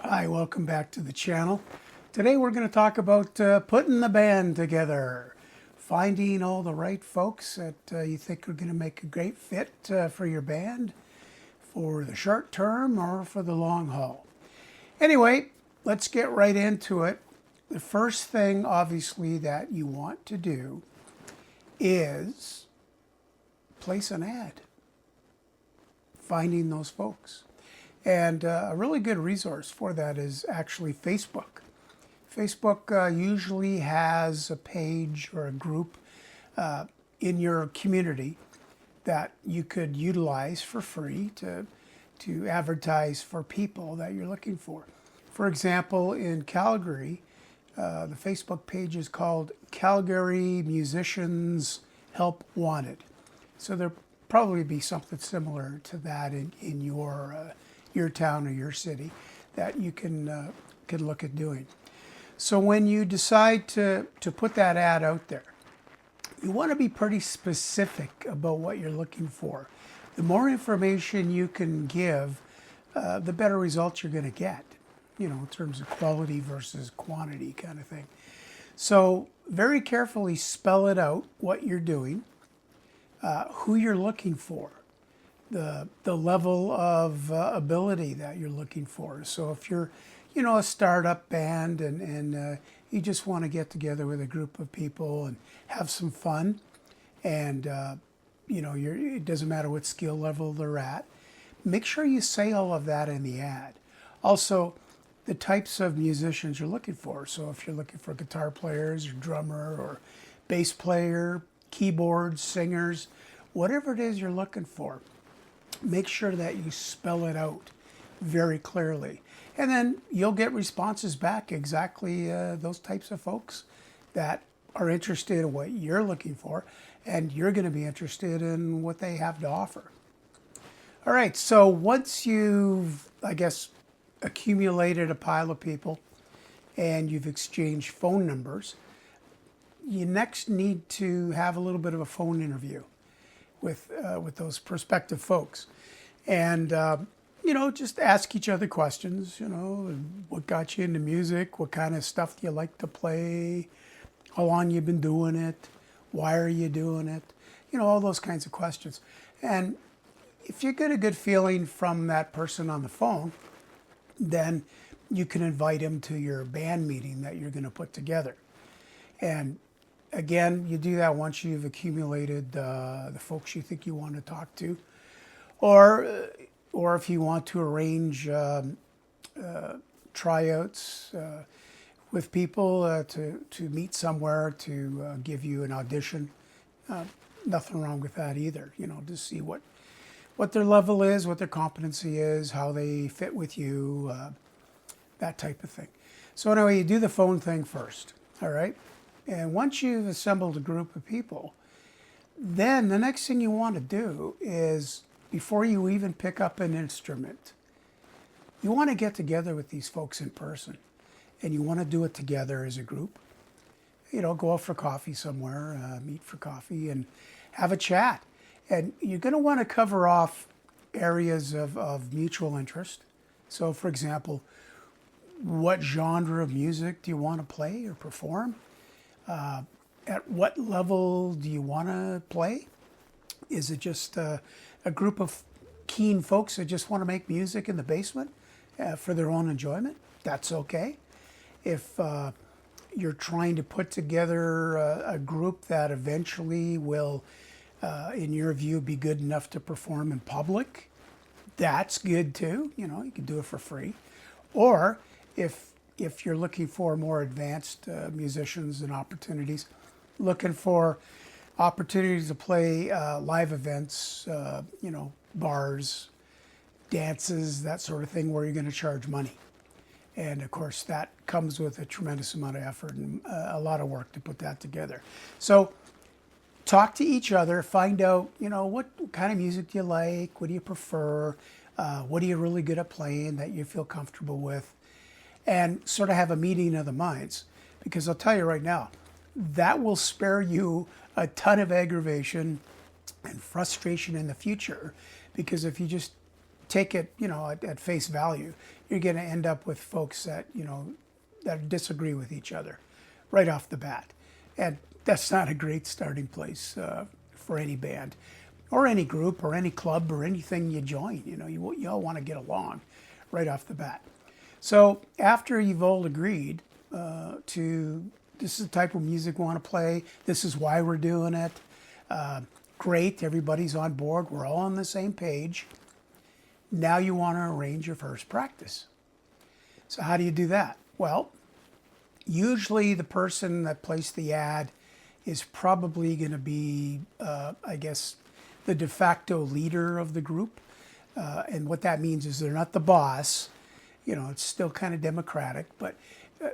Hi, welcome back to the channel. Today we're going to talk about putting the band together, finding all the right folks that you think are going to make a great fit for your band for the short term or for the long haul. Anyway, let's get right into it. The first thing, obviously, that you want to do is place an ad, finding those folks. And a really good resource for that is actually Facebook. Facebook usually has a page or a group in your community that you could utilize for free to advertise for people that you're looking for. For example, in Calgary, the Facebook page is called Calgary Musicians Help Wanted. So there'll probably be something similar to that in your town or your city that you can look at doing. So when you decide to put that ad out there, you want to be pretty specific about what you're looking for. The more information you can give, the better results you're going to get, in terms of quality versus quantity kind of thing. So very carefully spell it out, what you're doing, who you're looking for, the level of ability that you're looking for. So if you're, a startup band and you just want to get together with a group of people and have some fun, and it doesn't matter what skill level they're at, make sure you say all of that in the ad. Also, the types of musicians you're looking for. So if you're looking for guitar players or drummer or bass player, keyboards, singers, whatever it is you're looking for, make sure that you spell it out very clearly. And then you'll get responses back, exactly those types of folks that are interested in what you're looking for, and you're going to be interested in what they have to offer. All right, so once you've, accumulated a pile of people and you've exchanged phone numbers, you next need to have a little bit of a phone interview with those prospective folks, and just ask each other questions. What got you into music? What kind of stuff do you like to play? How long you been doing it? Why are you doing it? All those kinds of questions. And if you get a good feeling from that person on the phone, then you can invite him to your band meeting that you're going to put together. And again, you do that once you've accumulated the folks you think you want to talk to, or if you want to arrange tryouts with people to meet somewhere to give you an audition. Nothing wrong with that either. To see what their level is, what their competency is, how they fit with you, that type of thing. So anyway, you do the phone thing first, all right? And once you've assembled a group of people, then the next thing you want to do is, before you even pick up an instrument, you want to get together with these folks in person. And you want to do it together as a group. Go out for coffee somewhere, meet for coffee and have a chat. And you're going to want to cover off areas of mutual interest. So for example, what genre of music do you want to play or perform? At what level do you want to play? Is it just a group of keen folks that just want to make music in the basement for their own enjoyment? That's okay. If you're trying to put together a group that eventually will, in your view, be good enough to perform in public, that's good too. You can do it for free. Or if you're looking for more advanced musicians and opportunities, looking for opportunities to play live events, bars, dances, that sort of thing, where you're going to charge money. And of course, that comes with a tremendous amount of effort and a lot of work to put that together. So talk to each other, find out, what kind of music do you like? What do you prefer? What are you really good at playing that you feel comfortable with? And sort of have a meeting of the minds. Because I'll tell you right now, that will spare you a ton of aggravation and frustration in the future. Because if you just take it, at face value, you're going to end up with folks that, that disagree with each other right off the bat. And that's not a great starting place for any band or any group or any club or anything you join. You all want to get along right off the bat. So after you've all agreed to this is the type of music we want to play, this is why we're doing it, great, everybody's on board, we're all on the same page. Now you want to arrange your first practice. So how do you do that? Well, usually the person that placed the ad is probably going to be, I guess, the de facto leader of the group. And what that means is they're not the boss. It's still kind of democratic, but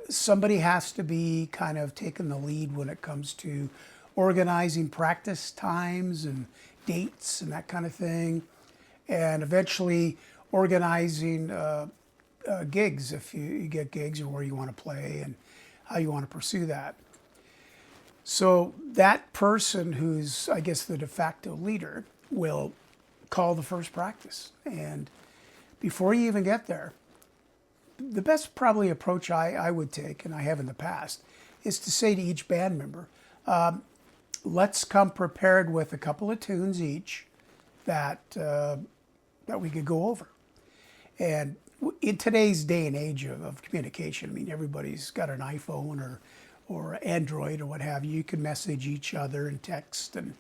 somebody has to be kind of taking the lead when it comes to organizing practice times and dates and that kind of thing. And eventually organizing gigs, if you get gigs, or where you want to play and how you want to pursue that. So that person who's, I guess, the de facto leader will call the first practice. And before you even get there, the best probably approach I would take, and I have in the past, is to say to each band member, let's come prepared with a couple of tunes each that we could go over. And in today's day and age of communication, I mean, everybody's got an iPhone or Android or what have you. You can message each other and text and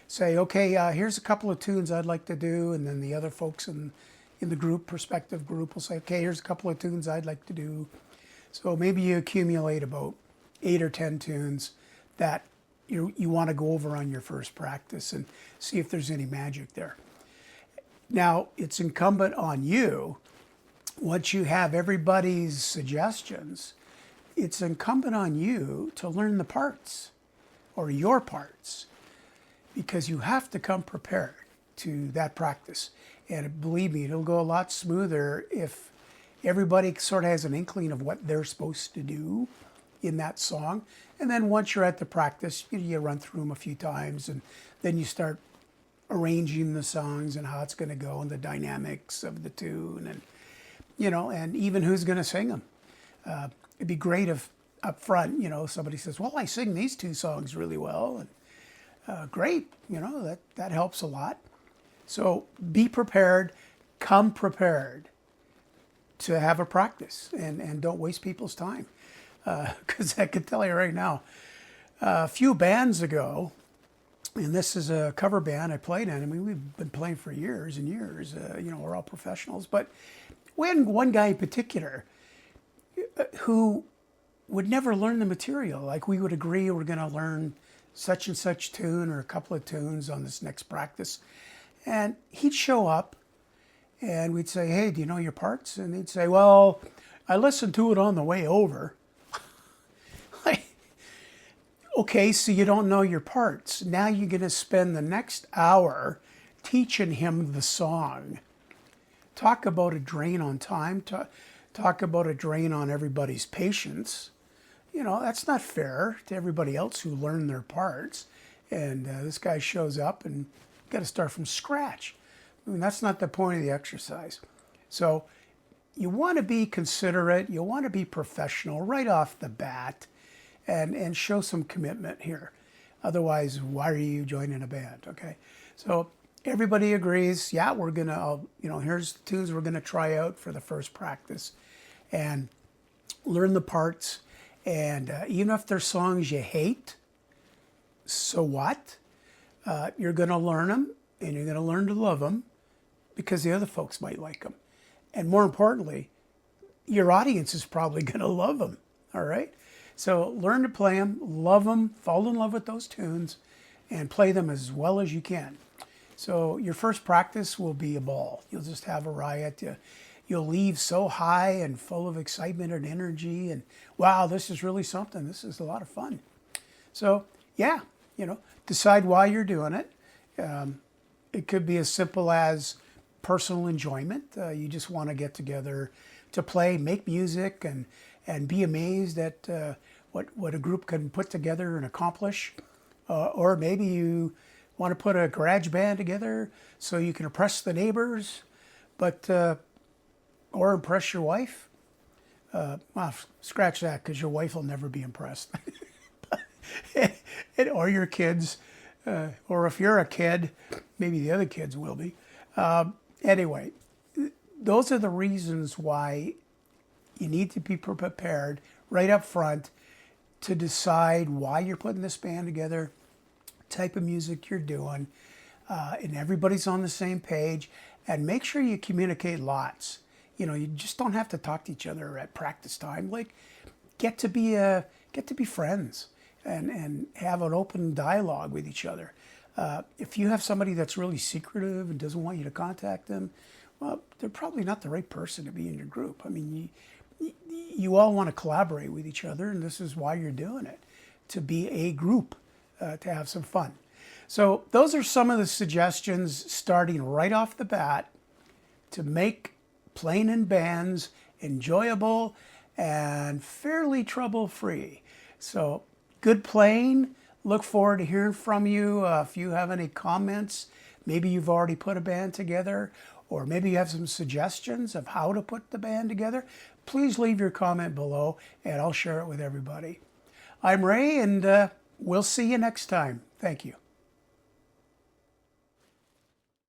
say, okay, here's a couple of tunes I'd like to do. And then the other folks in the group, prospective group, will say, okay, here's a couple of tunes I'd like to do. So maybe you accumulate about 8 or 10 tunes that you want to go over on your first practice and see if there's any magic there. Now, it's incumbent on you, once you have everybody's suggestions, it's incumbent on you to learn the parts, or your parts, because you have to come prepared to that practice. And believe me, it'll go a lot smoother if everybody sort of has an inkling of what they're supposed to do in that song. And then once you're at the practice, you run through them a few times, and then you start arranging the songs and how it's going to go and the dynamics of the tune, and and even who's going to sing them. It'd be great if up front, somebody says, well, I sing these 2 songs really well, and great, that helps a lot. So be prepared, come prepared to have a practice, and don't waste people's time. Because I can tell you right now, a few bands ago, and this is a cover band I played in. I mean, we've been playing for years and years. We're all professionals. But we had one guy in particular who would never learn the material. Like, we would agree we're going to learn such and such tune or a couple of tunes on this next practice. And he'd show up and we'd say, hey, do you know your parts? And he'd say, well, I listened to it on the way over. Okay, so you don't know your parts. Now you're going to spend the next hour teaching him the song. Talk about a drain on time. Talk about a drain on everybody's patience. That's not fair to everybody else who learned their parts. And this guy shows up and got to start from scratch. I mean, that's not the point of the exercise. So you want to be considerate. You want to be professional right off the bat. And show some commitment here. Otherwise, why are you joining a band, okay? So everybody agrees, yeah, we're going to, here's the tunes we're going to try out for the first practice and learn the parts. And even if they're songs you hate, so what? You're going to learn them, and you're going to learn to love them because the other folks might like them. And more importantly, your audience is probably going to love them, all right? So learn to play them, love them, fall in love with those tunes, and play them as well as you can. So your first practice will be a ball. You'll just have a riot. You'll leave so high and full of excitement and energy, and wow, this is really something. This is a lot of fun. So yeah, decide why you're doing it. It could be as simple as personal enjoyment. You just want to get together to play, make music, and be amazed at what a group can put together and accomplish. Or maybe you want to put a garage band together so you can impress the neighbors. but or impress your wife. Well, scratch that, because your wife will never be impressed. Or your kids, or if you're a kid, maybe the other kids will be. Anyway, those are the reasons why you need to be prepared right up front to decide why you're putting this band together, type of music you're doing, and everybody's on the same page. And make sure you communicate lots. You know, you just don't have to talk to each other at practice time. Like, get to be friends and have an open dialogue with each other. If you have somebody that's really secretive and doesn't want you to contact them, well, they're probably not the right person to be in your group. I mean, you all want to collaborate with each other, and this is why you're doing it, to be a group, to have some fun. So those are some of the suggestions starting right off the bat to make playing in bands enjoyable and fairly trouble-free. So good playing. Look forward to hearing from you. If you have any comments, maybe you've already put a band together, or maybe you have some suggestions of how to put the band together, please leave your comment below and I'll share it with everybody. I'm Ray, and we'll see you next time. Thank you.